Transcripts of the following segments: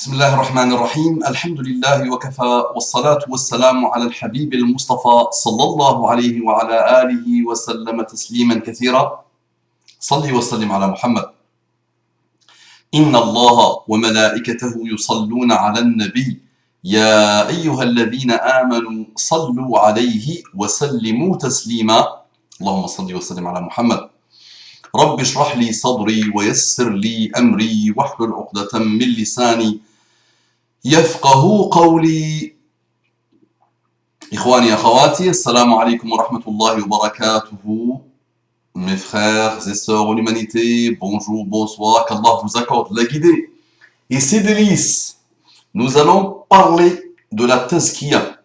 بسم الله الرحمن الرحيم الحمد لله وكفى والصلاة والسلام على الحبيب المصطفى صلى الله عليه وعلى آله وسلم تسليما كثيرا. صل وسلم على محمد. إن الله وملائكته يصلون على النبي يا أيها الذين آمنوا صلوا عليه وسلموا تسليما. اللهم صل وسلم على محمد. رب اشرح لي صدري ويسر لي أمري واحلل عقدة من لساني يفقه قولي. إخواني أخواتي السلام عليكم ورحمة الله وبركاته. Mes frères et sœurs en humanité, bonjour, bonsoir, qu'Allah vous accorde la guidée et ses délices. Nous allons parler de la tazkiya.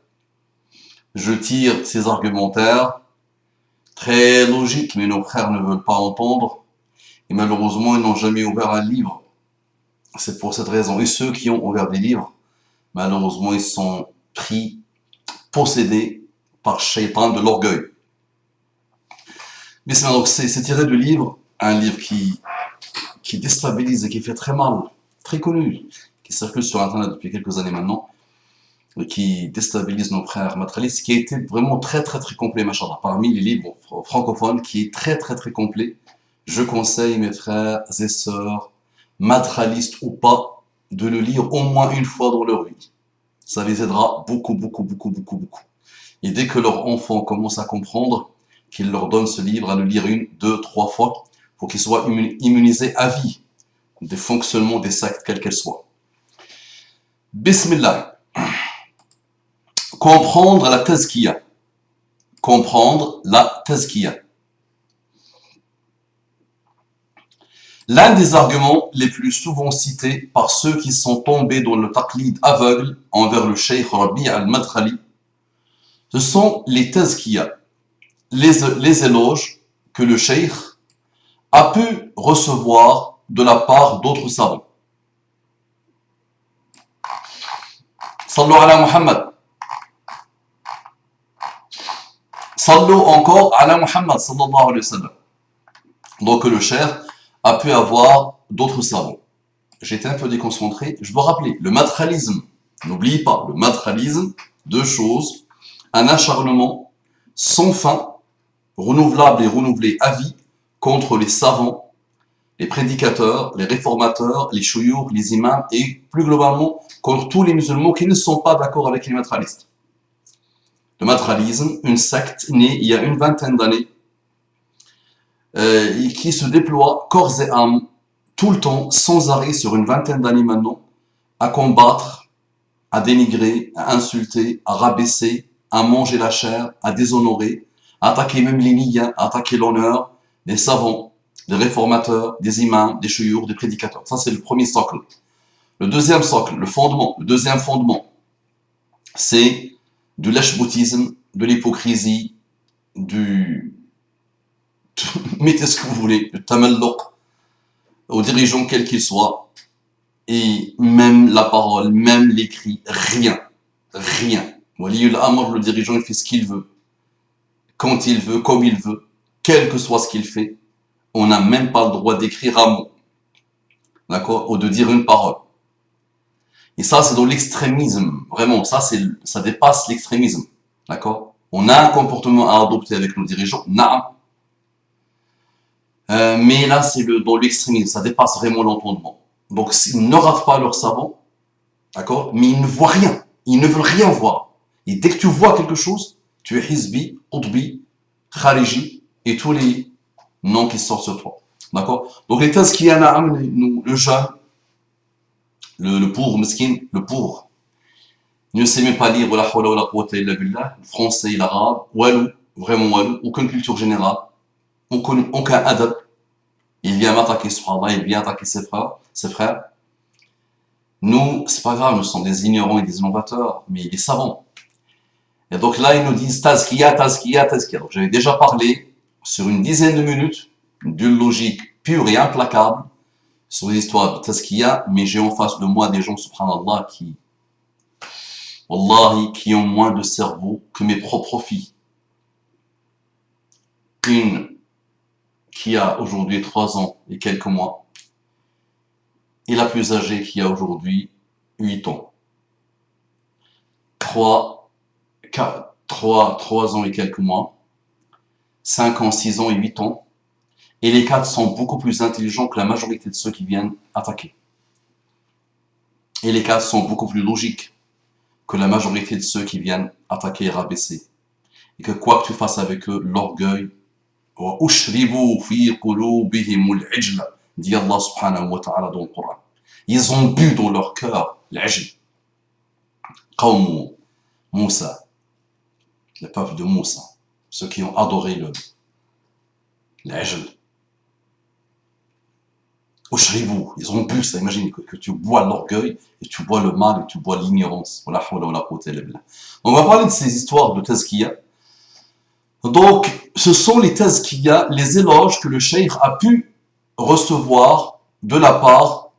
Je tire ces argumentaires très logiques, mais nos frères ne veulent pas entendre et malheureusement ils n'ont jamais ouvert un livre. C'est pour cette raison. Et ceux qui ont ouvert des livres, malheureusement ils sont pris, possédés par Shaitan de l'orgueil. Mais c'est tiré du livre, un livre qui déstabilise et qui fait très mal, très connu, qui circule sur Internet depuis quelques années maintenant, et qui déstabilise nos frères matralistes, qui a été vraiment très complet, machallah, parmi les livres francophones, qui est très complet. Je conseille mes frères et sœurs, matralistes ou pas, de le lire au moins une fois dans leur vie. Ça les aidera beaucoup. Et dès que leur enfant commence à comprendre, qu'il leur donne ce livre à le lire 1, 2, 3 fois pour qu'ils soient immunisés à vie des fonctionnements des sectes, quelles qu'elles soient. Bismillah. Comprendre la tazkiya. Comprendre la tazkiya. L'un des arguments les plus souvent cités par ceux qui sont tombés dans le taqlid aveugle envers le cheikh Rabi' al-Madkhali, ce sont les tazkiya. Les éloges que le cheikh a pu recevoir de la part d'autres savants. Sallu ala Muhammad. Sallu encore ala Muhammad sallallahu alayhi wa sallam. Donc le cheikh a pu avoir d'autres savants. J'étais un peu déconcentré. Je dois rappeler, le madkhalisme, n'oubliez pas, le madkhalisme, deux choses, un acharnement sans fin, renouvelable et renouvelé à vie contre les savants, les prédicateurs, les réformateurs, les chouyours, les imams et plus globalement contre tous les musulmans qui ne sont pas d'accord avec les matralistes. Le matralisme, une secte née il y a une vingtaine d'années et qui se déploie corps et âme tout le temps, sans arrêt sur une vingtaine d'années maintenant, à combattre, à dénigrer, à insulter, à rabaisser, à manger la chair, à déshonorer, à attaquer même les niyyas, à attaquer l'honneur des savants, des réformateurs, des imams, des chouyours, des prédicateurs. Ça, c'est le premier socle. Le deuxième socle, le deuxième fondement, c'est du lèche-boutisme, de l'hypocrisie, mettez ce que vous voulez, du tamalluq, aux dirigeants quels qu'ils soient, et même la parole, même l'écrit, rien. Waliyul Amr, le dirigeant, il fait ce qu'il veut, quand il veut, comme il veut, quel que soit ce qu'il fait, on n'a même pas le droit d'écrire un mot, d'accord, ou de dire une parole. Et ça, c'est dans l'extrémisme, vraiment, ça dépasse l'extrémisme, d'accord. On a un comportement à adopter avec nos dirigeants, naam. Mais là, c'est dans l'extrémisme, ça dépasse vraiment l'entendement. Donc, ils ne ratent pas leur savant, d'accord, mais ils ne voient rien, ils ne veulent rien voir. Et dès que tu vois quelque chose, tu es hizbi, qutbi, khariji, et tous les noms qui sortent sur toi. D'accord. Donc les tazkiya na'am, le jeune, le pauvre, miskin, le pauvre, ne sait même pas lire, wala hawla wala quwwata illa billah, le français, l'arabe, walou, vraiment walou, aucune culture générale, aucun adab. Il vient m'attaquer, subhanallah, il vient attaquer ses frères. Nous, c'est pas grave, nous sommes des ignorants et des innovateurs, mais des savants. Et donc là, ils nous disent tazkiya. Donc j'avais déjà parlé sur une dizaine de minutes d'une logique pure et implacable sur l'histoire de tazkiya, mais j'ai en face de moi des gens, subhanallah, wallahi, qui ont moins de cerveau que mes propres filles. Une qui a aujourd'hui 3 ans et quelques mois, et la plus âgée qui a aujourd'hui 8 ans. 3 ans et quelques mois. 5 ans, 6 ans et 8 ans. Et les 4 sont beaucoup plus intelligents que la majorité de ceux qui viennent attaquer. Et les 4 sont beaucoup plus logiques que la majorité de ceux qui viennent attaquer et rabaisser. Et que quoi que tu fasses avec eux, l'orgueil, dit Allah subhanahu wa ta'ala dans le Coran. Ils ont bu dans leur cœur l'ajl. Qawm Moussa, le peuple de Moussa, ceux qui ont adoré l'ajl. Ils ont bu ça, imagine que tu bois l'orgueil, et tu bois le mal, et tu bois l'ignorance. On va parler de ces histoires de tazkiya. Donc, ce sont les tazkiya, les éloges que le cheikh a pu recevoir de la part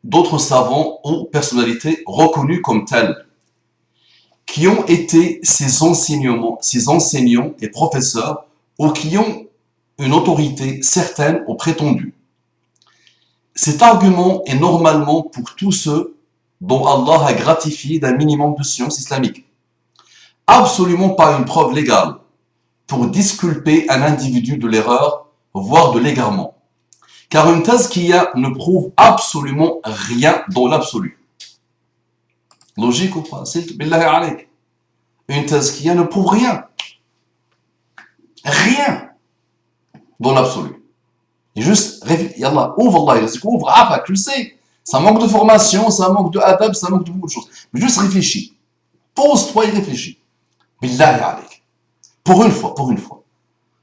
d'autres savants ou personnalités reconnues comme telles, qui ont été ses enseignants et professeurs, ou qui ont une autorité certaine ou prétendue. Cet argument est normalement pour tous ceux dont Allah a gratifié d'un minimum de science islamique. Absolument pas une preuve légale pour disculper un individu de l'erreur, voire de l'égarement. Car une tazkiya ne prouve absolument rien dans l'absolu. Logique ou pas? Billahi alayk. Une tazkiya ne prouve rien. Rien dans l'absolu. Et juste, yallah, ouvre Allah, ouvre, afak, je le sais. Ça manque de formation, ça manque de adab, ça manque de beaucoup de choses. Mais juste réfléchis. Pose-toi et réfléchis. Billahi alayk. Pour une fois.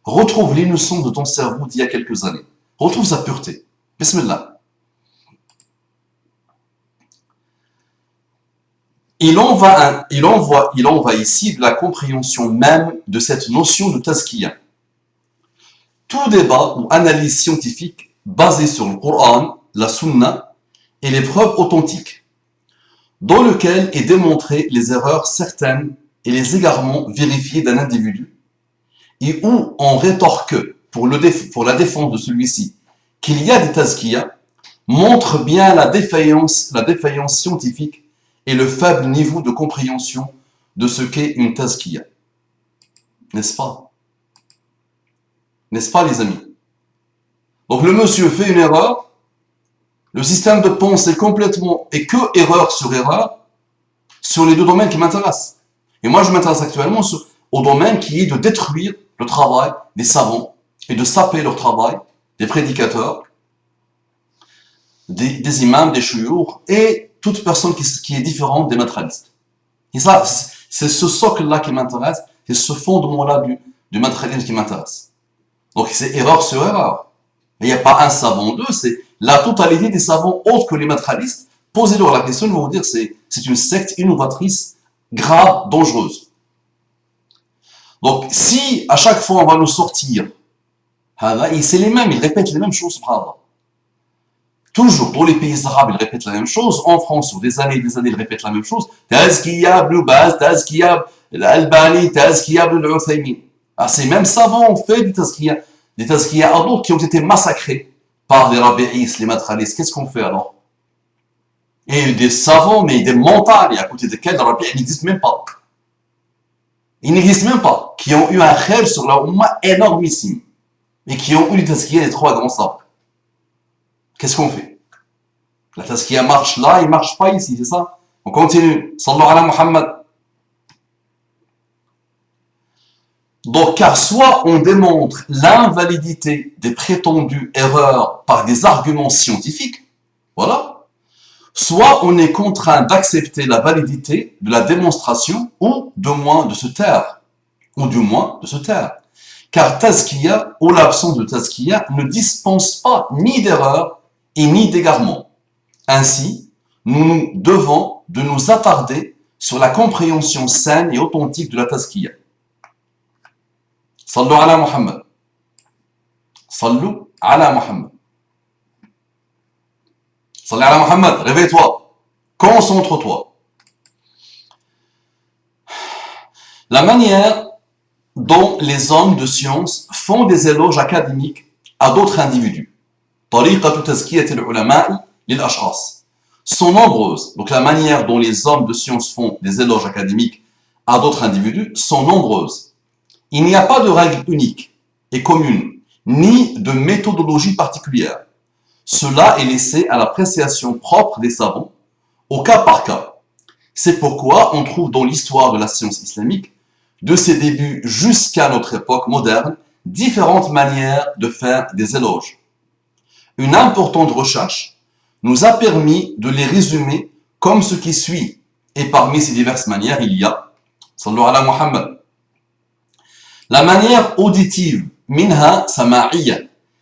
Retrouve l'innocence de ton cerveau d'il y a quelques années. Retrouve sa pureté. Bismillah. Il en va ici de la compréhension même de cette notion de tazkiya. Tout débat ou analyse scientifique basé sur le Coran, la Sunna et les preuves authentiques, dans lequel est démontré les erreurs certaines et les égarements vérifiés d'un individu, et où on rétorque pour la défense de celui-ci qu'il y a des tazkiya, montre bien la défaillance scientifique et le faible niveau de compréhension de ce qu'est une tazkiya. N'est-ce pas? N'est-ce pas, les amis? Donc le monsieur fait une erreur, le système de pensée complètement est que erreur sur les deux domaines qui m'intéressent. Et moi je m'intéresse actuellement au domaine qui est de détruire le travail des savants et de saper leur travail, des prédicateurs, des imams, des chouyours et toute personne qui est différente des matérialistes. Et ça, c'est ce socle-là qui m'intéresse, c'est ce fondement-là du matérialisme qui m'intéresse. Donc c'est erreur sur erreur. Mais il n'y a pas un savant, deux, c'est la totalité des savants autres que les matérialistes. Posez-leur la question, ils vont vous dire c'est une secte innovatrice, grave, dangereuse. Donc si à chaque fois on va nous sortir, c'est les mêmes, ils répètent les mêmes choses, subhanallah. Toujours, dans les pays arabes, ils répètent la même chose. En France, sur des années et des années, ils répètent la même chose. Tazkiya ibn Baz, Tazkiya al-Albani, Tazkiya ibn al-Uthaymin. Ces mêmes savants ont fait des tazkiya à d'autres qui ont été massacrés par les rabbéistes, les matralistes. Qu'est-ce qu'on fait alors? Et des savants, mais des montagnes à côté desquels les rabbéistes n'existent même pas. Ils n'existent même pas. Qui ont eu un khayr sur la umma énormissime. Et qui ont eu les tazkiya des trois grands sables. Qu'est-ce qu'on fait? La tazkiya marche là, il ne marche pas ici, c'est ça? On continue. Sallu ala Muhammad. Donc, car soit on démontre l'invalidité des prétendues erreurs par des arguments scientifiques, voilà, soit on est contraint d'accepter la validité de la démonstration ou du moins de se taire. Car tazkiya ou l'absence de tazkiya ne dispense pas ni d'erreur et ni d'égarement. Ainsi, nous devons de nous attarder sur la compréhension saine et authentique de la tazkiya. Sallu ala Muhammad. Sallu ala Muhammad. Sallu ala Muhammad, réveille-toi. Concentre-toi. La manière dont les hommes de science font des éloges académiques à d'autres individus. طريقة تزكية العلماء للأشخاص. sont nombreuses. Donc la manière dont les hommes de science font des éloges académiques à d'autres individus sont nombreuses. Il n'y a pas de règle unique et commune, ni de méthodologie particulière. Cela est laissé à l'appréciation propre des savants, au cas par cas. C'est pourquoi on trouve dans l'histoire de la science islamique, de ses débuts jusqu'à notre époque moderne, différentes manières de faire des éloges. Une importante recherche nous a permis de les résumer comme ce qui suit. Et parmi ces diverses manières, il y a, sallu ala Muhammad, la manière auditive, minha sama'iyya,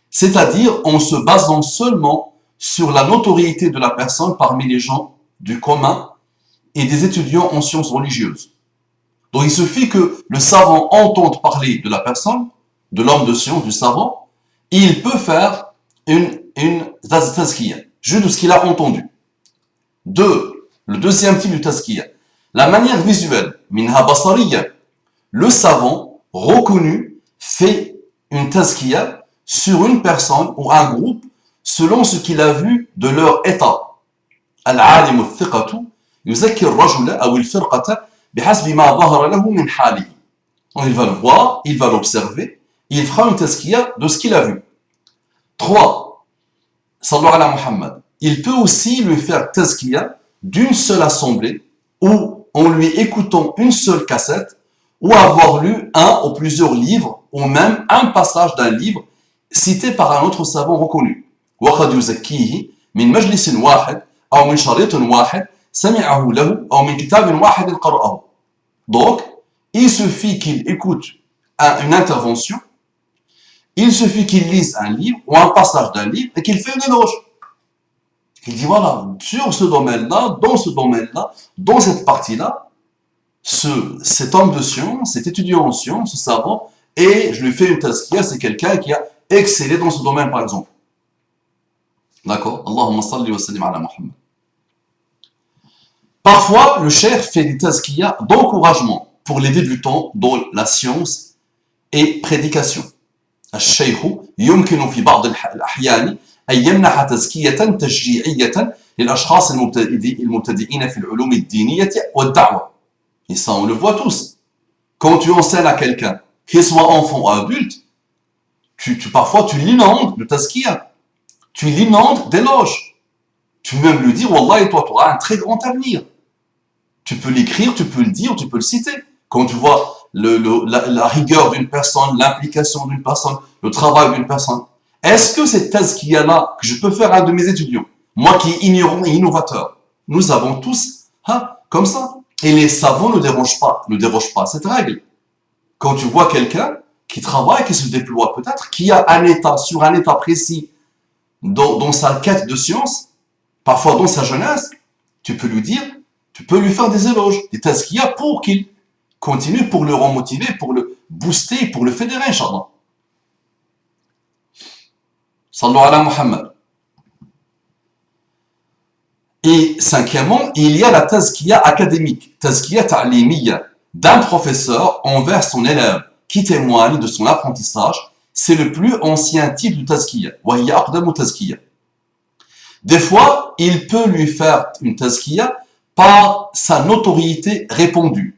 c'est-à-dire en se basant seulement sur la notoriété de la personne parmi les gens du commun et des étudiants en sciences religieuses. Donc il suffit que le savant entende parler de la personne, de l'homme de science, du savant, et il peut faire une tazkiyya, juste de ce qu'il a entendu. Deux, le deuxième type du tazkiyya, la manière visuelle, minha basariyya, le savant reconnu fait une tazkiyya sur une personne ou un groupe selon ce qu'il a vu de leur état. Al-alim al-thiqatu yuzakki ar-rajula aw al-firqata bihasbi ma dhahara lahu min halihi. Il va le voir, il va l'observer, il fera une tazkiyya de ce qu'il a vu. 3. Sallu ala Muhammad. Il peut aussi lui faire tazkiyya d'une seule assemblée ou en lui écoutant une seule cassette ou avoir lu un ou plusieurs livres ou même un passage d'un livre cité par un autre savant reconnu. وقد يزكيه من مجلس واحد أو من شريط واحد سمعه له أو من كتاب واحد قرأه. Donc, il suffit qu'il écoute une intervention, il suffit qu'il lise un livre ou un passage d'un livre et qu'il fait une éloge. Il dit voilà, sur ce domaine-là, dans cette partie-là, cet homme de science, cet étudiant en science, ce savant, et je lui fais une tazkiyya, c'est quelqu'un qui a excellé dans ce domaine par exemple. D'accord? Allahumma salli wa sallim ala Muhammad. Parfois, le cheikh fait des tazkiyya d'encouragement pour les débutants dans la science et prédication. الشيخ يمكن في بعض الأحيان أن يمنح تزكية تشجيعية للأشخاص المبتدئين في العلوم الدينية والدعوة. Et ça, on le voit tous. Quand tu enseignes à quelqu'un, qu'il soit enfant ou adulte, parfois tu l'inondes de tazkiyya, tu l'inondes d'éloges. Tu peux même lui dire, Wallah, toi, tu auras un très grand avenir. Tu peux l'écrire, tu peux le dire, tu peux le citer. Quand tu vois la rigueur d'une personne, l'implication d'une personne, le travail d'une personne. Est-ce que cette tazkiyya-là, que je peux faire à un de mes étudiants, moi qui est ignorant et innovateur, nous avons tous, comme ça. Et les savants ne dérogent pas à cette règle. Quand tu vois quelqu'un qui travaille, qui se déploie peut-être, qui a sur un état précis dans sa quête de science, parfois dans sa jeunesse, tu peux lui dire, tu peux lui faire des éloges, des tazkiyya pour qu'il continue, pour le remotiver, pour le booster, pour le fédérer, Inch'Allah. Sallu ala Muhammad. Et cinquièmement, il y a la tazkiyya académique, tazkiyya ta'limiyya, d'un professeur envers son élève, qui témoigne de son apprentissage. C'est le plus ancien type de tazkiyya. Wa hiya aqdamu tazkiyya. Des fois, il peut lui faire une tazkiyya par sa notoriété répandue.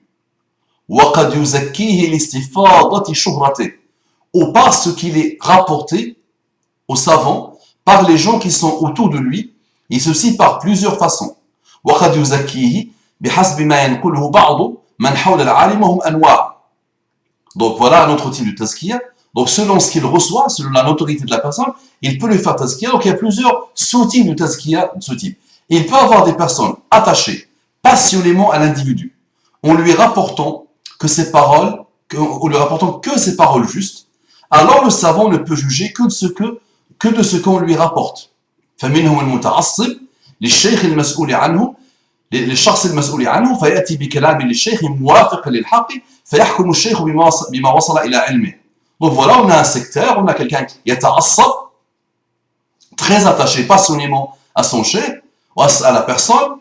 وَقَدْ يُزَكِّيهِ لِاسْتِفَاضَةِ شُهْرَتِهِ, ou par ce qu'il est rapporté aux savants par les gens qui sont autour de lui, et ceci par plusieurs façons. وَقَدْ يُزَكِّيهِ بِحَسْبِ مَا يَنْقُلُهُ بَعْضُ مَنْ حَوْلَ الْعَالِمِ وَهُمْ أَنْوَاعٌ. Donc voilà un autre type de tazkiyya. Donc selon ce qu'il reçoit, selon la notoriété de la personne, il peut lui faire tazkiyya. Donc il y a plusieurs sous-types de tazkiyya de ce type. Il peut avoir des personnes attachées passionnément à l'individu, en lui rapportant que ses paroles justes, alors le savant ne peut juger que de ce qu'on lui rapporte. فمنهم المتعصب للشيخ المسؤول عنه للشخص المسؤول عنه فيأتي بكلام للشيخ موافق للحق فيحكم الشيخ بما وصل إلى علمه. Donc voilà, on a un sectaire, on a quelqu'un qui est yata'assab, très attaché passionnément à son cheikh, à la personne,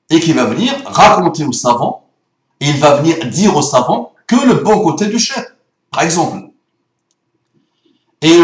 et qui va venir raconter au savant, et il va venir dire au savant que le bon côté du cheikh, par exemple. Et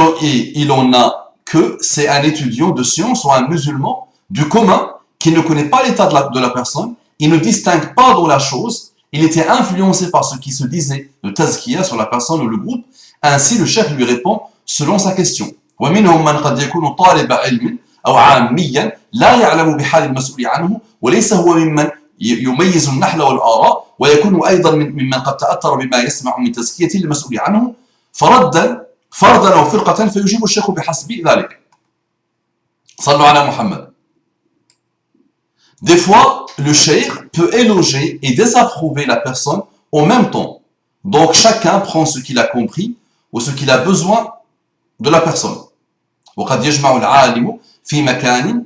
il en a que c'est un étudiant de science ou un musulman du commun qui ne connaît pas l'état de la personne, il ne distingue pas dans la chose, il était influencé par ce qui se disait de tazkiya sur la personne ou le groupe. Ainsi, le cheikh lui répond selon sa question. ومنهم من قد يكون طالب علم أو عاميا لا يعلم بحال المسؤول عنه وليس هو ممن يميز النحل والآراء ويكون أيضا ممن قد تأثر بما يسمع من تزكية المسؤول عنه فردا أو فرقة فيجيب الشيخ بحسب ذلك. صلوا على محمد. Des fois, le cheikh peut éloger et désapprouver la personne en même temps. Donc chacun prend ce qu'il a compris ou ce qu'il a besoin de la personne. وقد يجمع العالم في مكان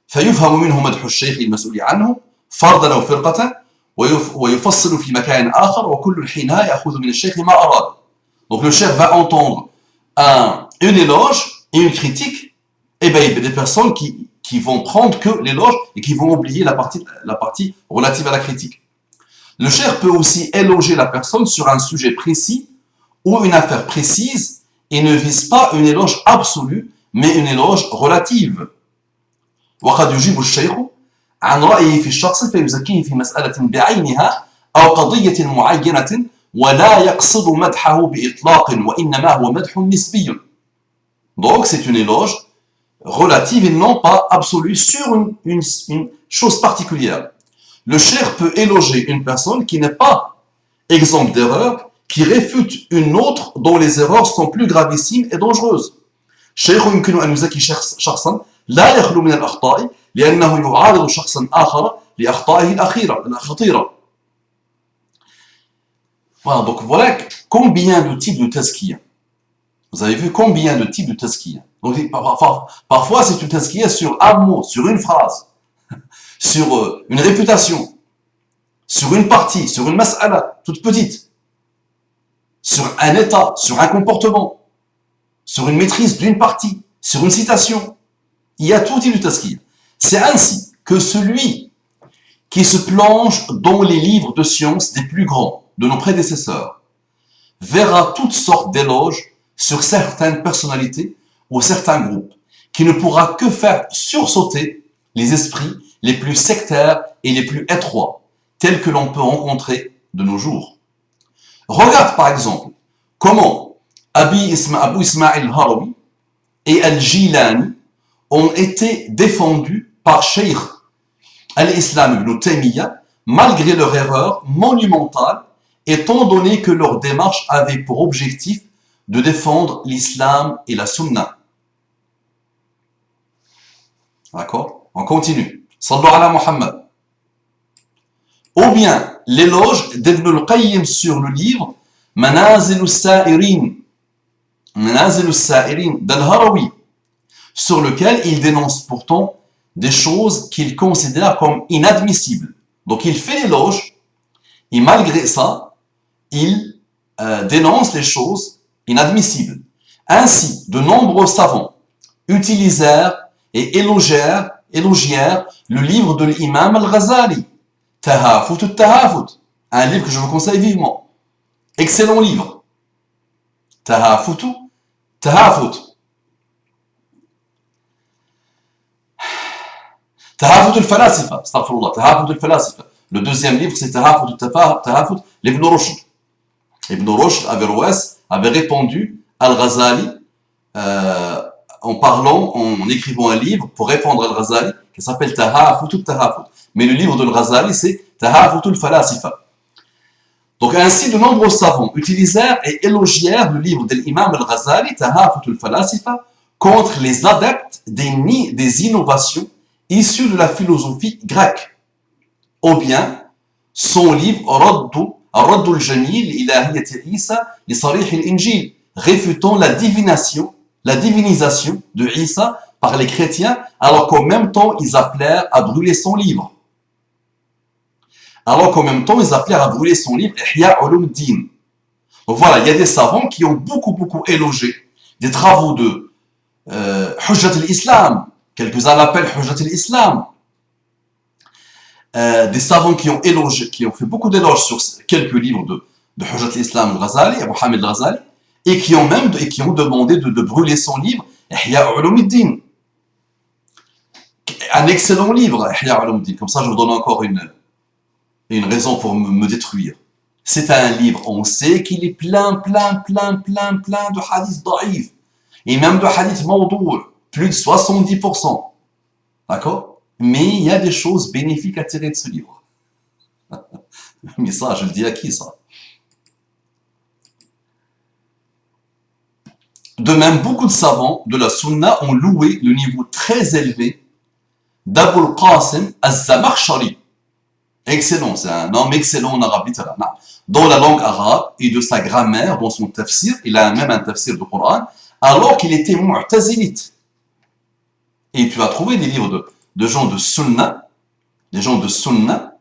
فيفهم منه مدح الشيخ المسؤول عنه فردا أو فرقة ويفصل في مكان آخر وكل حينها يأخذ من الشيخ ما أراد. Donc le cheikh va entendre une éloge et une critique, et bien il y a des personnes qui vont prendre que l'éloge et qui vont oublier la partie relative à la critique. Le cheikh peut aussi éloger la personne sur un sujet précis ou une affaire précise et ne vise pas une éloge absolue, mais une éloge relative. وقد يجيب الشيخ عن رأيه في الشخص فيزكيه في مسألة بعينها أو قضية معينة ولا يقصد مدحه بإطلاق وإنما هو مدح نسبي. Donc c'est une éloge relative et non pas absolue sur une chose particulière. Le cheikh peut éloger une personne qui n'est pas exempte d'erreur, qui réfute une autre dont les erreurs sont plus gravissimes et dangereuses. الشيخ يمكن أن يزكي شخصا لا يخلو من الأخطاء لأنه يعارض شخصا آخر لأخطائه الخطيرة. Voilà, donc voilà combien de types de tazkiya. Vous avez vu combien de types de tazkiya. Donc parfois c'est une tazkiya sur un mot, sur une phrase, sur une réputation, sur une partie, sur une mas'ala toute petite, sur un état, sur un comportement, sur une maîtrise d'une partie, sur une citation. Il y a tout type de tazkiya. C'est ainsi que celui qui se plonge dans les livres de science des plus grands, de nos prédécesseurs, verra toutes sortes d'éloges sur certaines personnalités ou certains groupes, qui ne pourra que faire sursauter les esprits les plus sectaires et les plus étroits, tels que l'on peut rencontrer de nos jours. Regarde par exemple comment Abu Ismail al-Harawi et al-Jilani ont été défendus par Cheikh al-Islam ibn Taymiyyah malgré leur erreur monumentale, étant donné que leur démarche avait pour objectif de défendre l'islam et la sunna. D'accord? On continue. Sallu ala Muhammad. Ou bien l'éloge d'Ibn al-Qayyim sur le livre Manazil al-Sa'irin d'Al-Harawi, sur lequel il dénonce pourtant des choses qu'il considère comme inadmissibles. Donc il fait l'éloge, et malgré ça, il dénonce les choses inadmissibles. Ainsi, de nombreux savants utilisèrent et élogièrent le livre de l'imam al-Ghazali, Tahafut al-Tahafut, un livre que je vous conseille vivement. Excellent livre. Tahafut al-Tahafut. Tahafut al-Falasifa, astaghfirullah, Tahafut al-Falasifa. Le deuxième livre, c'est Tahafut al-Tahafut, l'Ibn Rushd. Ibn Rushd, Averroès, avait répondu à Al-Ghazali en écrivant un livre pour répondre à Al-Ghazali qui s'appelle Tahafut al-Tahafut. Mais le livre de Al-Ghazali, c'est Tahafut al-Falasifa. Donc ainsi, de nombreux savants utilisèrent et élogièrent le livre de l'imam Al-Ghazali, Tahafut al-Falasifa, contre les adeptes des innovations issues de la philosophie grecque. Ou bien son livre Radd al-Jamil ilahiyat Isa li sarih al-Injil, réfutant la divinisation de Isa par les chrétiens, alors qu'en même temps ils appelèrent à brûler son livre. Ihya Ulumuddin. Donc voilà, il y a des savants qui ont beaucoup élogé des travaux de Hujjat al-Islam, quelques-uns l'appellent Hujjat al-Islam. Des savants qui ont fait beaucoup d'éloges sur quelques livres de Hujjat al-Islam al-Ghazali, Abu Hamid al-Ghazali, et qui ont demandé de brûler son livre, Ihya Ulumuddin. Un excellent livre, Ihya Ulumuddin. Comme ça, je vous donne encore une raison pour me détruire. C'est un livre, on sait qu'il est plein de hadiths daïfs. Et même de hadiths mawdou', plus de 70%. D'accord? Mais il y a des choses bénéfiques à tirer de ce livre. Mais ça, je le dis à qui, ça? De même, beaucoup de savants de la Sunna ont loué le niveau très élevé d'Abul Qasim al-Zamakhshari. Excellent, c'est un homme excellent en arabe littéral. Dans la langue arabe et de sa grammaire, dans son tafsir, il a même un tafsir du Coran, alors qu'il était mu'tazilite. Et tu vas trouver des livres de gens de Sunna, des gens de Sunna,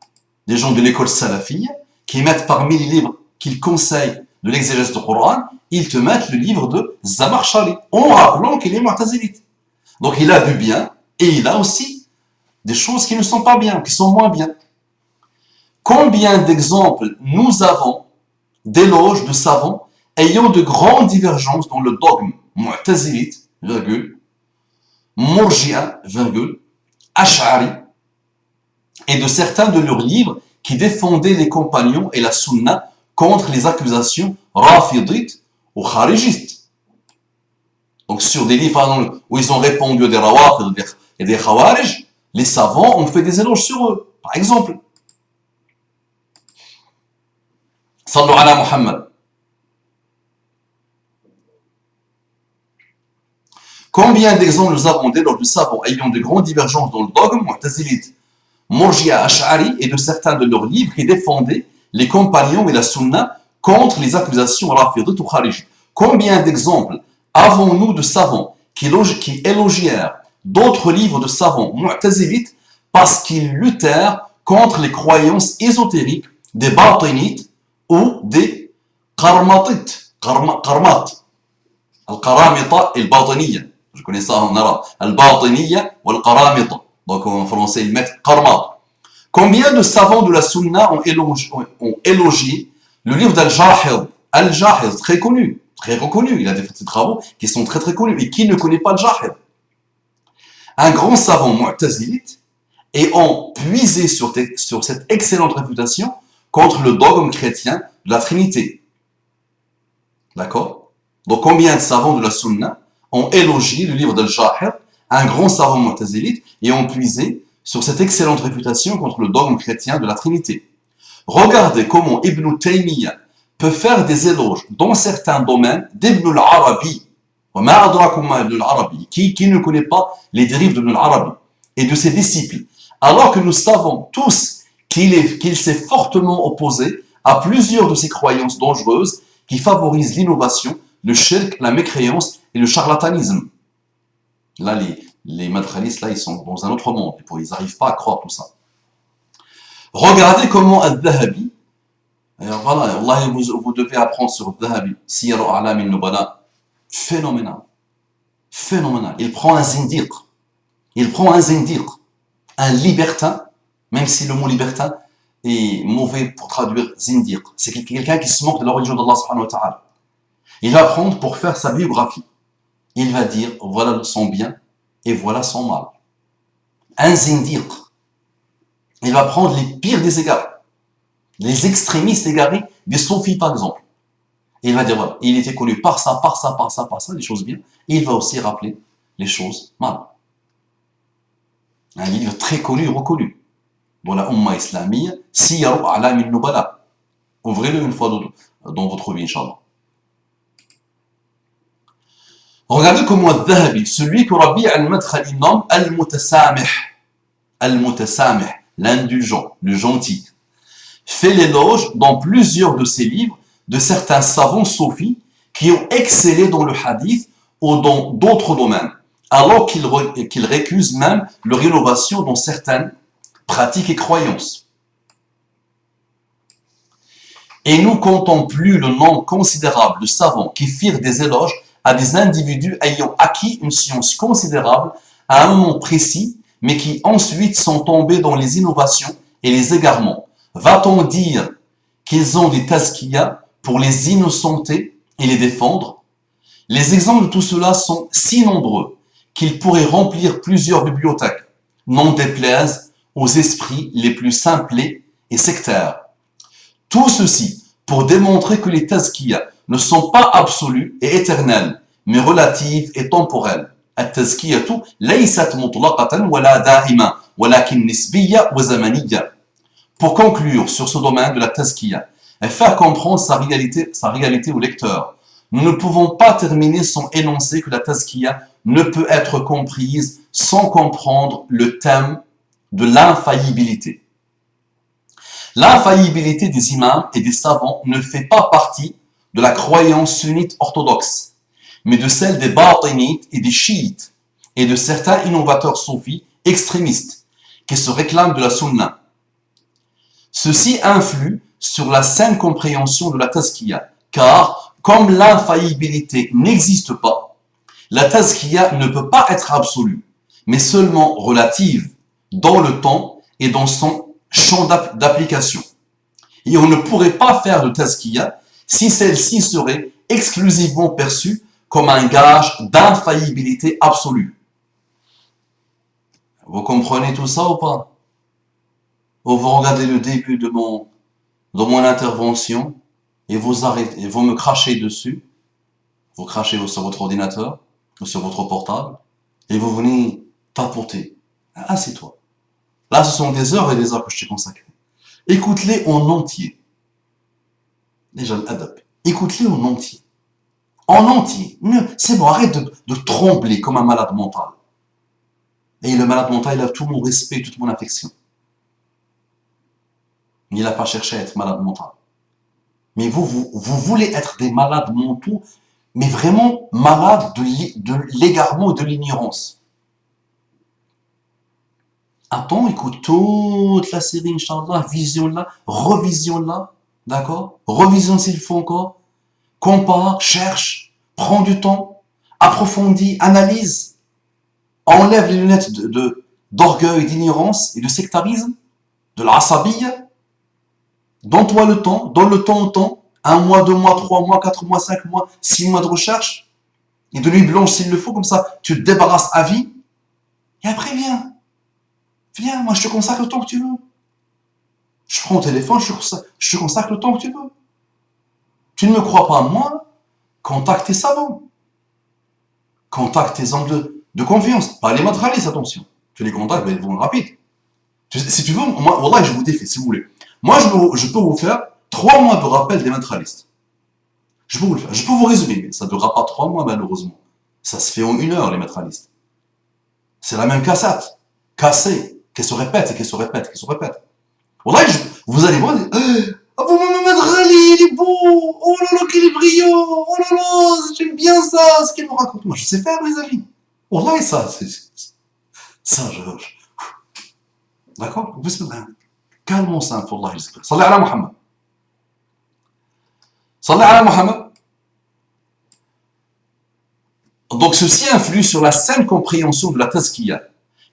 des gens de l'école salafiyya, qui mettent parmi les livres qu'ils conseillent de l'exégèse du Coran, ils te mettent le livre de Zamakhshari, en rappelant qu'il est mu'tazilite. Donc il a du bien, et il a aussi des choses qui ne sont pas bien, qui sont moins bien. Combien d'exemples nous avons d'éloges de savants ayant de grandes divergences dans le dogme mu'tazilite, virgule, murji'a, virgule, ash'ari, et de certains de leurs livres qui défendaient les compagnons et la sunna contre les accusations rafidites ou kharigistes. Donc sur des livres où ils ont répondu à des rawafid et des khawarij, les savants ont fait des éloges sur eux. Par exemple, Sallu ala Muhammad. Combien d'exemples nous avons d'éloges de savants ayant de grandes divergences dans le dogme mu'tazilite, murji'a, ash'ari et de certains de leurs livres qui défendaient les compagnons et la sunna contre les accusations rafidites ou kharijites. Combien d'exemples avons-nous de savants qui élogièrent d'autres livres de savants mu'tazilites parce qu'ils luttèrent contre les croyances ésotériques des batinites ou des qarmatites, qarmat, al-qaramita et al-batiniya. Je connais ça en arabe. Al-batiniya ou al-qaramita. Donc en français, ils mettent qarmat. Combien de savants de la sunna ont élogié le livre d'Al-Jahid? Al-Jahid, très connu, très reconnu. Il a des travaux qui sont très très connus. Et qui ne connaît pas Al-Jahid? Un grand savant mu'tazilite, et ont puisé sur cette excellente réputation contre le dogme chrétien de la Trinité. D'accord? Donc combien de savants de la Sunna ont élogié le livre d'Al-Jahid, un grand savant mu'tazilite, et ont puisé sur cette excellente réputation contre le dogme chrétien de la Trinité. Regardez comment Ibn Taymiyyah peut faire des éloges dans certains domaines d'Ibn al-Arabi. Qui ne connaît pas les dérives d'Ibn al-Arabi et de ses disciples, alors que nous savons tous qu'il s'est fortement opposé à plusieurs de ces croyances dangereuses qui favorisent l'innovation, le shirk, la mécréance et le charlatanisme. Là, les madkhalistes, là, ils sont dans un autre monde. Ils n'arrivent pas à croire tout ça. Regardez comment Al-Dhahabi, voilà, Allah, vous devez apprendre sur Al-Dhahabi, Siyar A'lam al-Nubala, phénoménal. Phénoménal. Il prend un zindiq, un libertin, même si le mot libertin est mauvais pour traduire zindiq. C'est quelqu'un qui se moque de la religion d'Allah subhanahu wa ta'ala. Il va prendre pour faire sa biographie. Il va dire, voilà son bien et voilà son mal. Un zindiq. Il va prendre les pires des égarés. Les extrémistes égarés des soufis par exemple. Et il va dire, voilà, il était connu par ça, les choses bien. Et il va aussi rappeler les choses mal. Un livre très connu et reconnu dans la Ummah islamiyya, Siyaru A'lam al-Nubala. Ouvrez-le une fois dans votre vie, Inch'Allah. Regardez comment Al-Dhahabi, celui que Rabi' al-Madkhali nomme Al-Mutasamih, l'indulgent, le gentil, fait l'éloge dans plusieurs de ses livres de certains savants soufis qui ont excellé dans le hadith ou dans d'autres domaines, alors qu'ils récusent même leur innovation dans certaines pratiques et croyances. Et nous comptons plus le nombre considérable de savants qui firent des éloges à des individus ayant acquis une science considérable à un moment précis, mais qui ensuite sont tombés dans les innovations et les égarements. Va-t-on dire qu'ils ont des tazkiyas pour les innocenter et les défendre? Les exemples de tout cela sont si nombreux qu'ils pourraient remplir plusieurs bibliothèques. n'en déplaise aux esprits les plus simplés et sectaires. Tout ceci pour démontrer que les tazkiyas ne sont pas absolues et éternelles, mais relatives et temporelles. التزكية ليست مطلقة ولا دائمة ولكن نسبية وزمنية. Pour conclure sur ce domaine de la tazkiya et faire comprendre sa réalité au lecteur, nous ne pouvons pas terminer sans énoncer que la tazkiya ne peut être comprise sans comprendre le thème de l'infaillibilité. L'infaillibilité des imams et des savants ne fait pas partie de la croyance sunnite orthodoxe, mais de celle des batinites et des chiites et de certains innovateurs soufis extrémistes qui se réclament de la sunna. Ceci influe sur la saine compréhension de la tazkiya, car comme l'infaillibilité n'existe pas, la tazkiya ne peut pas être absolue, mais seulement relative dans le temps et dans son champ d'application. Et on ne pourrait pas faire de tazkiya si celle-ci serait exclusivement perçue comme un gage d'infaillibilité absolue. Vous comprenez tout ça ou pas? Ou vous regardez le début de mon intervention et vous arrêtez, et vous me crachez dessus, vous crachez sur votre ordinateur ou sur votre portable et vous venez tapoter. Ah, c'est toi. Là, ce sont des heures et des heures que je t'ai consacrées. Écoute-les en entier. Déjà, l'adab. Écoute-les en entier. En entier. C'est bon, arrête de trembler comme un malade mental. Et le malade mental, il a tout mon respect, toute mon affection. Il n'a pas cherché à être malade mental. Mais vous voulez être des malades mentaux, mais vraiment malades de l'égarement et de l'ignorance. Attends, écoute toute la série, Inch'Allah, visionne-la, revisionne-la, d'accord? Revisionne s'il faut encore, compare, cherche, prends du temps, approfondis, analyse, enlève les lunettes d'orgueil, d'ignorance et de sectarisme, de l'asabiyya. Donne-toi le temps, donne le temps au temps, 1 mois, 2 mois, 3 mois, 4 mois, 5 mois, 6 mois de recherche, et de nuit blanche s'il le faut, comme ça tu te débarrasses à vie, et après viens. Viens, moi je te consacre le temps que tu veux. Je prends ton téléphone, je te consacre le temps que tu veux. Tu ne me crois pas moi? Contacte tes savants. Contacte tes hommes de confiance. Pas les madralis, attention. Tu les contactes, ils vont rapide. Si tu veux, moi, wallah, je vous défie, si vous voulez. Moi, je peux vous faire 3 mois de rappel des madralistes. Je peux vous le faire. Je peux vous résumer, mais ça ne durera pas 3 mois, malheureusement. Ça se fait en 1 heure, les madralistes. C'est la même cassette. Cassée. Qui se répète et qui se répète, qui se répète. Wallah, vous allez voir, ah, vous Madrali, il est beau, oh là là, qu'il est brillant, oh là là, j'aime bien ça, ce qu'il me raconte. Moi, je sais faire, les amis. Wallah, ça, d'accord? Calmons ça, pour Allah. Salli ala Muhammad. Salli ala Muhammad. Donc, ceci influe sur la saine compréhension de la tazkiya.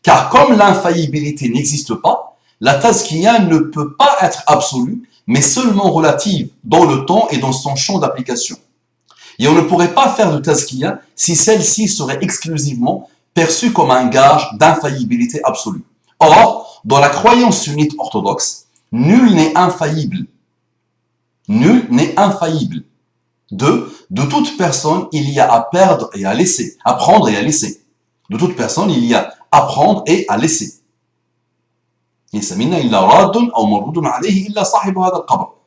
Car comme l'infaillibilité n'existe pas, la tazkiya ne peut pas être absolue, mais seulement relative dans le temps et dans son champ d'application. Et on ne pourrait pas faire de tazkiya si celle-ci serait exclusivement perçue comme un gage d'infaillibilité absolue. Or, dans la croyance sunnite orthodoxe, nul n'est infaillible. Nul n'est infaillible. De toute personne, il y a à perdre et à laisser, à prendre et à laisser. De toute personne, il y a à prendre et à laisser.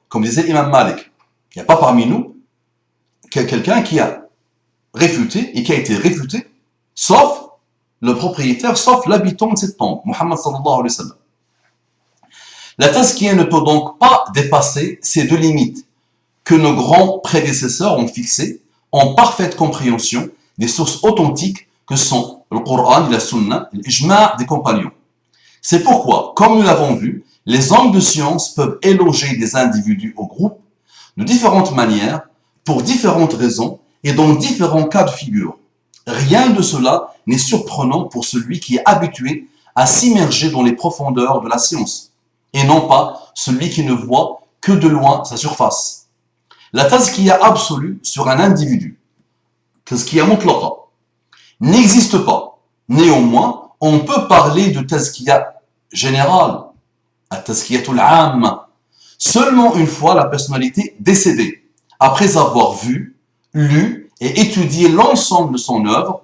Comme disait l'imam Malik, il n'y a pas parmi nous quelqu'un qui a réfuté et qui a été réfuté, sauf le propriétaire, sauf l'habitant de cette tombe, Muhammad sallallahu alayhi wa sallam. La tazkiya ne peut donc pas dépasser ces 2 limites que nos grands prédécesseurs ont fixées en parfaite compréhension des sources authentiques que sont le Coran et la Sunna et l'ijma' des compagnons. C'est pourquoi, comme nous l'avons vu, les hommes de science peuvent éloger des individus ou groupes de différentes manières, pour différentes raisons et dans différents cas de figure. Rien de cela n'est surprenant pour celui qui est habitué à s'immerger dans les profondeurs de la science, et non pas celui qui ne voit que de loin sa surface. La tazkiya absolue sur un individu, tazkiya mutlaqa, n'existe pas. Néanmoins, on peut parler de tazkiya générale, à tazkiyatul am, seulement une fois la personnalité décédée, après avoir vu, lu et étudié l'ensemble de son œuvre.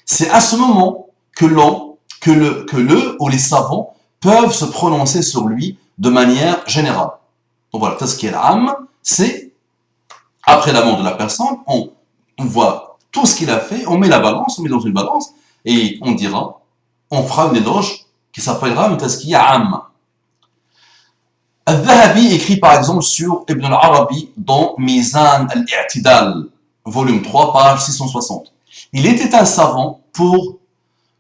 C'est à ce moment que le ou les savants peuvent se prononcer sur lui de manière générale. Donc voilà, tazkiya al-am, c'est après la mort de la personne, on voit tout ce qu'il a fait, on met la balance, on met dans une balance, et on dira, on fera une éloge qui s'appellera une tazkiya am. Al-Dhahabi écrit par exemple sur Ibn al-Arabi dans Mizan al-I'tidal, volume 3, page 660. Il était un savant pour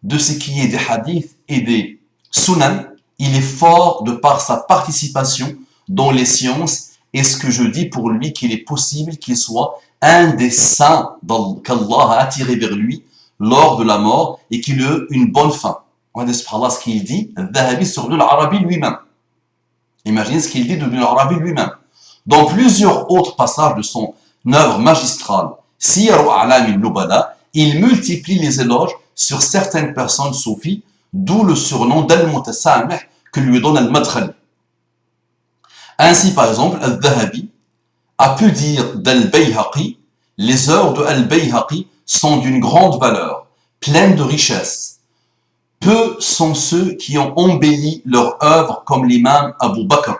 de ce qui est des hadiths et des sunan. Il est fort de par sa participation dans les sciences, et ce que je dis pour lui qu'il est possible qu'il soit un des saints qu'Allah a attiré vers lui lors de la mort et qu'il ait une bonne fin. Regardez ce qu'il dit, Al-Dhahabi sur Ibn al-Arabi lui-même. Imaginez ce qu'il dit de Ibn al-Arabi lui-même. Dans plusieurs autres passages de son œuvre magistrale, Siyar A'lam al-Nubala, il multiplie les éloges sur certaines personnes soufis, d'où le surnom d'Al-Mutasamih que lui donne Al-Madkhali. Ainsi, par exemple, Al-Dhahabi a pu dire d'Al-Bayhaqi, les œuvres de Al-Bayhaqi sont d'une grande valeur, pleines de richesse. Peu sont ceux qui ont embelli leur œuvre comme l'imam Abu Bakr.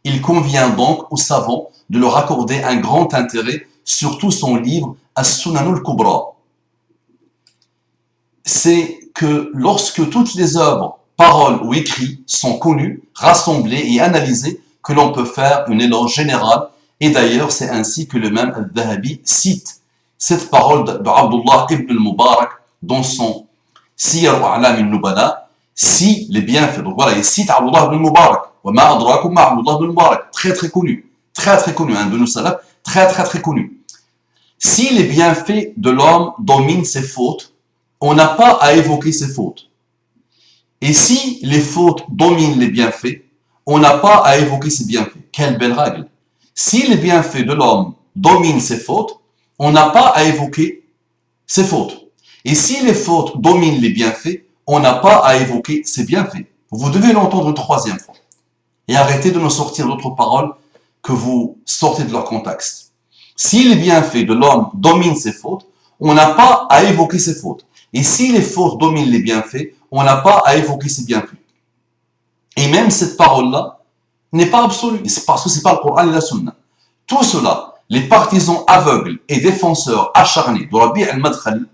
Il convient donc aux savants de leur accorder un grand intérêt, surtout son livre As-Sunan al-Kubra. C'est que lorsque toutes les œuvres, paroles ou écrits sont connues, rassemblées et analysées, que l'on peut faire une éloge générale. Et d'ailleurs, c'est ainsi que le même Al-Dhahabi cite cette parole d'Abdullah ibn al-Mubarak dans son Siyar A'lam al-Nubala, si les bienfaits. Donc voilà, il cite Abdullah ibn al-Mubarak. Wa ma adrakum ma Abdullah ibn al-Mubarak. Très très connu, un de nos salafs, très connu. Si les bienfaits de l'homme dominent ses fautes, on n'a pas à évoquer ses fautes. Et si les fautes dominent les bienfaits, on n'a pas à évoquer ses bienfaits. Quelle belle règle. Si les bienfaits de l'homme dominent ses fautes, on n'a pas à évoquer ses fautes. Et si les fautes dominent les bienfaits, on n'a pas à évoquer ses bienfaits. Vous devez l'entendre une troisième fois. Et arrêtez de nous sortir d'autres paroles que vous sortez de leur contexte. Si les bienfaits de l'homme dominent ses fautes, on n'a pas à évoquer ses fautes. Et si les fautes dominent les bienfaits, on n'a pas à évoquer ses bienfaits. Et même cette parole-là n'est pas absolue, c'est parce que c'est pas le Coran et la Sunna. Tout cela, les partisans aveugles et défenseurs acharnés de Rabi' al-Madkhali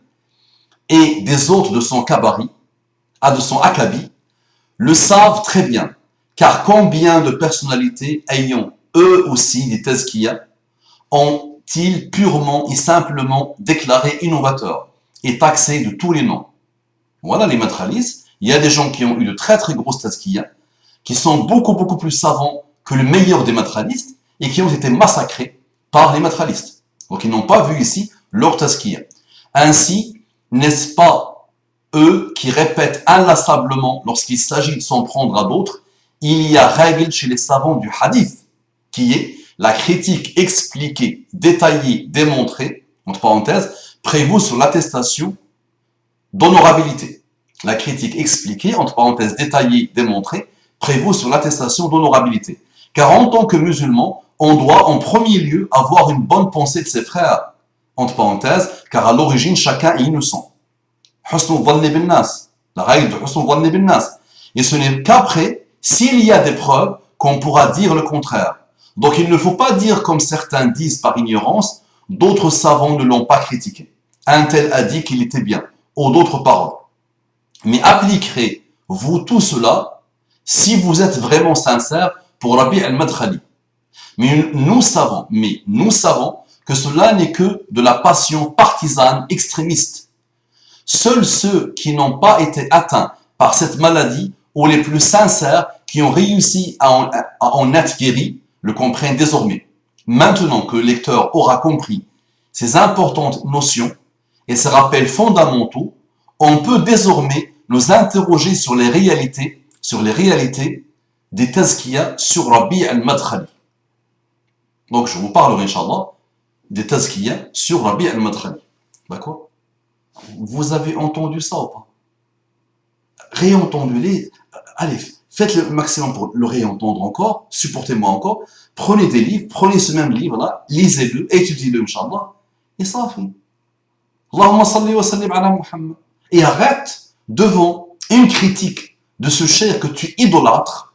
et des autres de son Kabari, de son Akabi, le savent très bien, car combien de personnalités ayant eux aussi des tazkiyas ont-ils purement et simplement déclaré innovateurs et taxés de tous les noms. Voilà les Madkhalis. Il y a des gens qui ont eu de très grosses tazkiyas, qui sont beaucoup plus savants que le meilleur des Madkhalistes et qui ont été massacrés par les Madkhalistes. Donc ils n'ont pas vu ici leur tazkiyah. Ainsi, n'est-ce pas eux qui répètent inlassablement lorsqu'il s'agit de s'en prendre à d'autres, il y a règle chez les savants du hadith, qui est la critique expliquée, détaillée, démontrée, entre parenthèses, prévaut sur l'attestation d'honorabilité. La critique expliquée, entre parenthèses, détaillée, démontrée, prévaut sur l'attestation d'honorabilité. Car en tant que musulman, on doit en premier lieu avoir une bonne pensée de ses frères, entre parenthèses, car à l'origine, chacun est innocent. Husnul dhanni bin nas, la règle de Husnul dhanni bin nas. Et ce n'est qu'après, s'il y a des preuves, qu'on pourra dire le contraire. Donc il ne faut pas dire comme certains disent par ignorance, d'autres savants ne l'ont pas critiqué. Un tel a dit qu'il était bien, ou d'autres paroles. Mais appliquerez-vous tout cela si vous êtes vraiment sincère pour Rabi' al-Madkhali. Mais nous savons que cela n'est que de la passion partisane extrémiste. Seuls ceux qui n'ont pas été atteints par cette maladie ou les plus sincères qui ont réussi à en être guéris le comprennent désormais. Maintenant que le lecteur aura compris ces importantes notions et ces rappels fondamentaux, on peut désormais nous interroger sur les réalités des tazkiyas sur Rabi' al-Madkhali. Donc je vous parlerai, Inch'Allah, des tazkiyas sur Rabi' al-Madkhali. D'accord? Vous avez entendu ça ou pas? réentendez-les. Allez, faites le maximum pour le réentendre encore, supportez-moi encore. Prenez des livres, prenez ce même livre-là, lisez-le, étudiez-le, Inch'Allah, et ça fait. Allahumma salli wa sallim ala Muhammad. Et arrête devant une critique de ce cheikh que tu idolâtres.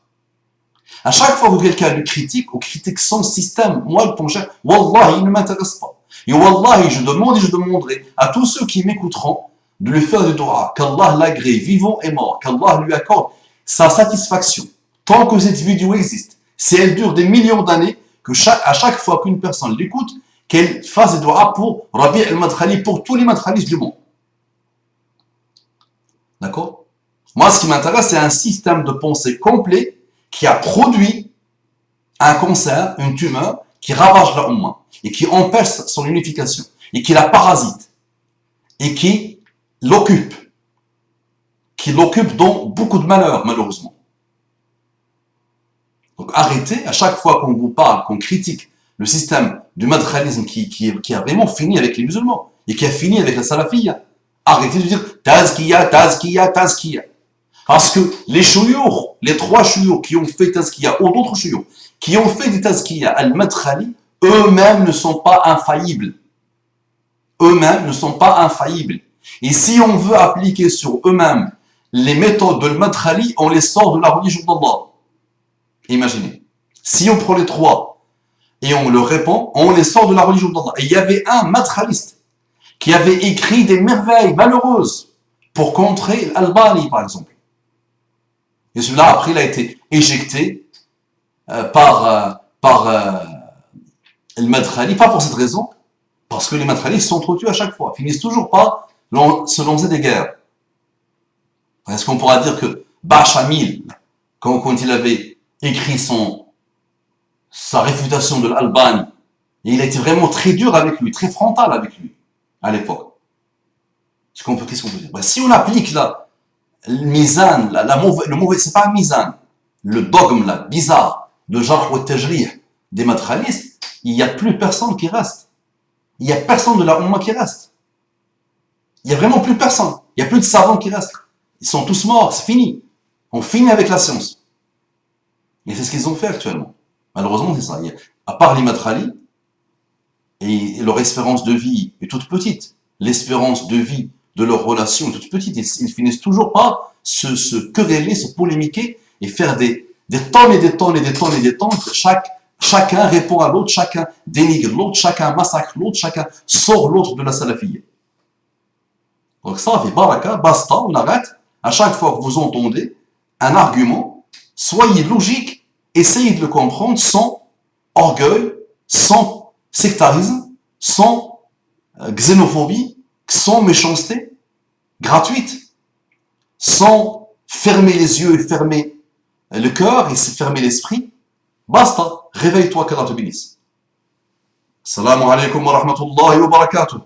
À chaque fois que quelqu'un lui critique ou critique son système, moi, ton cheikh, Wallah, il ne m'intéresse pas. Et Wallahi, je demande et je demanderai à tous ceux qui m'écouteront de lui faire du dua, qu'Allah l'agrée, vivant et mort, qu'Allah lui accorde sa satisfaction. Tant que cette vidéo existe, si elle dure des millions d'années, que à chaque fois qu'une personne l'écoute, qu'elle fasse des doigts pour Rabi' al-Madkhali, pour tous les Madkhalis du monde. D'accord? Moi, ce qui m'intéresse, c'est un système de pensée complet qui a produit un cancer, une tumeur, qui ravage la Ummah, et qui empêche son unification, et qui la parasite, et qui l'occupe dans beaucoup de malheurs, malheureusement. Donc arrêtez, à chaque fois qu'on vous parle, qu'on critique le système du madkhalisme qui a vraiment fini avec les musulmans, et qui a fini avec la salafiyya, arrêtez de dire tazkiya, tazkiya, tazkiya. Parce que les chouyours, les trois chouyours qui ont fait tazkiya, ou d'autres chouyours, qui ont fait des tazkiya al-madkhali, eux-mêmes ne sont pas infaillibles. Eux-mêmes ne sont pas infaillibles. Et si on veut appliquer sur eux-mêmes les méthodes de al-Madkhali, on les sort de la religion d'Allah. Imaginez. Si on prend les trois et on le répand, on les sort de la religion d'Allah. Et il y avait un madkhaliste qui avait écrit des merveilles malheureuses pour contrer l'Albani, par exemple. Et celui-là, après, il a été éjecté par le Madkhali, pas pour cette raison, parce que les Madkhalis s'entretuent à chaque fois, finissent toujours par se lancer des guerres. Est-ce qu'on pourra dire que Bachamil, quand il avait écrit sa réfutation de l'Albanie, et il a été vraiment très dur avec lui, très frontal avec lui, à l'époque. Qu'est-ce qu'on peut dire? Si on applique là, le mizan, le mauvais, c'est pas un mizan, le dogme là, bizarre, de Jarh wa Tajrih des madkhalistes, il n'y a plus personne qui reste. Il n'y a personne de la Ummah qui reste. Il n'y a vraiment plus personne. Il n'y a plus de savants qui restent. Ils sont tous morts, c'est fini. On finit avec la science. Et c'est ce qu'ils ont fait actuellement. Malheureusement, c'est ça. À part les Madkhali, et leur espérance de vie est toute petite. L'espérance de vie de leur relation est toute petite. Ils finissent toujours par se quereller, se polémiquer et faire des tonnes et des tonnes et des tonnes et des tonnes. Chacun répond à l'autre, chacun dénigre l'autre, chacun massacre l'autre, chacun sort l'autre de la salafiyya. Donc ça fait baraka, basta, on arrête. À chaque fois que vous entendez un argument, soyez logique, essayez de le comprendre sans orgueil, sans sectarisme, sans xénophobie, sans méchanceté gratuite, sans fermer les yeux et fermer le cœur et fermer l'esprit. Basta, réveille-toi, qu'Allah te bénisse. Assalamu alaikum wa rahmatullahi wa barakatuh.